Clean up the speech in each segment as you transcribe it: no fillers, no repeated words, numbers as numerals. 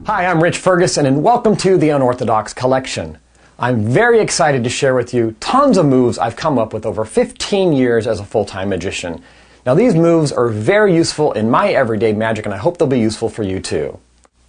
Hi, I'm Rich Ferguson, and welcome to the Unorthodox Collection. I'm very excited to share with you tons of moves I've come up with over 15 years as a full-time magician. Now, these moves are very useful in my everyday magic, and I hope they'll be useful for you too.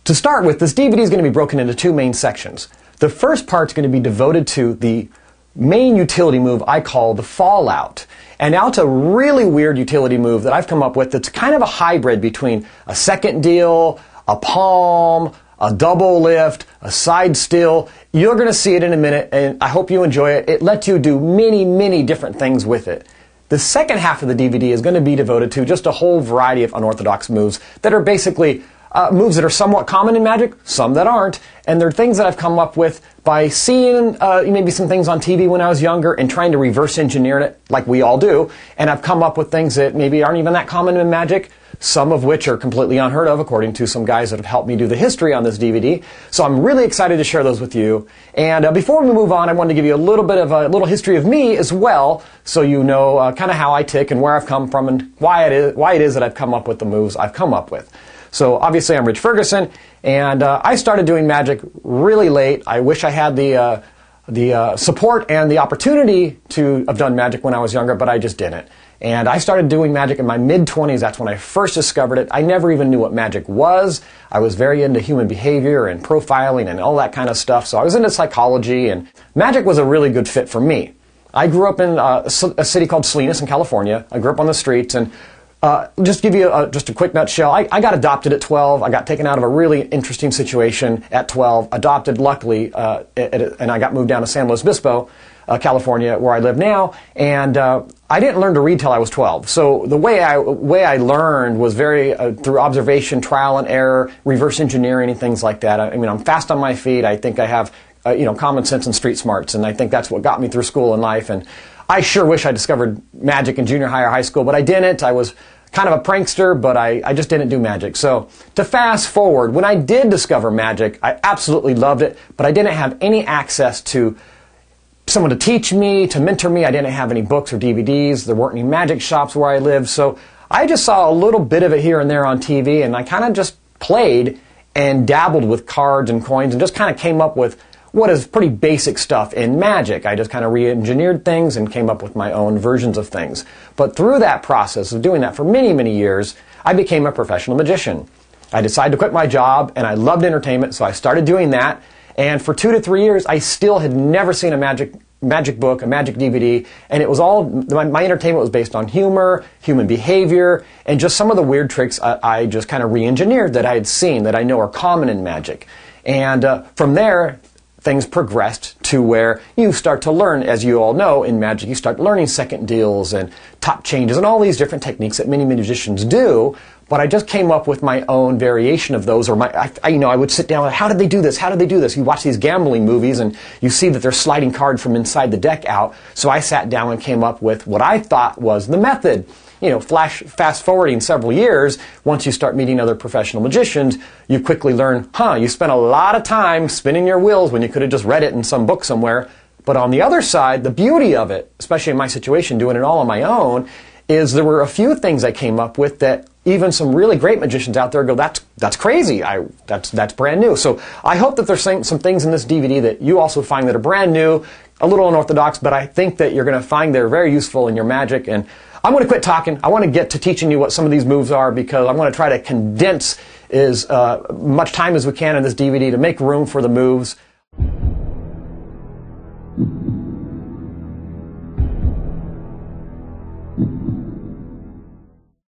To start with, this DVD is going to be broken into two main sections. The first part is going to be devoted to the main utility move I call the fallout. And now it's a really weird utility move that I've come up with that's kind of a hybrid between a second deal, a palm, a double lift, a side still. You're going to see it in a minute, and I hope you enjoy it. It lets you do many different things with it. The second half of the DVD is going to be devoted to just a whole variety of unorthodox moves that are basically moves that are somewhat common in magic, some that aren't, and they're things that I've come up with by seeing maybe some things on TV when I was younger and trying to reverse engineer it like we all do, and I've come up with things that maybe aren't even that common in magic, some of which are completely unheard of according to some guys that have helped me do the history on this DVD. So I'm really excited to share those with you. And before we move on, I wanted to give you a little bit of a little history of me as well, so you know kind of how I tick and where I've come from and why it is that I've come up with the moves I've come up with. So obviously I'm Rich Ferguson, and I started doing magic really late. I wish I had the support and the opportunity to have done magic when I was younger, but I just didn't. And I started doing magic in my mid-20s. That's when I first discovered it. I never even knew what magic was. I was very into human behavior and profiling and all that kind of stuff. So I was into psychology, and magic was a really good fit for me. I grew up in a city called Salinas in California. I grew up on the streets, and just to give you just a quick nutshell, I got adopted at 12. I got taken out of a really interesting situation at 12, adopted luckily, and I got moved down to San Luis Obispo, California, where I live now, and I didn't learn to read till I was 12. So the way I learned was very through observation, trial and error, reverse engineering, and things like that. I mean, I'm fast on my feet. I think I have common sense and street smarts, and I think that's what got me through school and life. And I sure wish I discovered magic in junior high or high school, but I didn't. I was kind of a prankster, but I just didn't do magic. So to fast forward, when I did discover magic, I absolutely loved it, but I didn't have any access to someone to teach me, to mentor me. I didn't have any books or DVDs. There weren't any magic shops where I lived. So I just saw a little bit of it here and there on TV, and I kind of just played and dabbled with cards and coins and just kind of came up with what is pretty basic stuff in magic. I just kind of re-engineered things and came up with my own versions of things. But through that process of doing that for many years, I became a professional magician. I decided to quit my job, and I loved entertainment, so I started doing that. And for 2 to 3 years, I still had never seen a magic book, a magic DVD, and it was all, my entertainment was based on humor, human behavior, and just some of the weird tricks I just kind of re-engineered that I had seen, that I know are common in magic. And from there, things progressed to where you start to learn, as you all know, in magic, you start learning second deals and top changes and all these different techniques that many magicians do. But I just came up with my own variation of those, or I would sit down and, how did they do this? How did they do this? You watch these gambling movies and you see that they're sliding cards from inside the deck out. So I sat down and came up with what I thought was the method. Fast forwarding several years, once you start meeting other professional magicians, you quickly learn, you spent a lot of time spinning your wheels when you could have just read it in some book somewhere. But on the other side, the beauty of it, especially in my situation, doing it all on my own, is there were a few things I came up with that even some really great magicians out there go, that's crazy, that's brand new. So I hope that there's some things in this DVD that you also find that are brand new, a little unorthodox, but I think that you're going to find they're very useful in your magic. And I'm going to quit talking. I want to get to teaching you what some of these moves are, because I want to try to condense as much time as we can in this DVD to make room for the moves.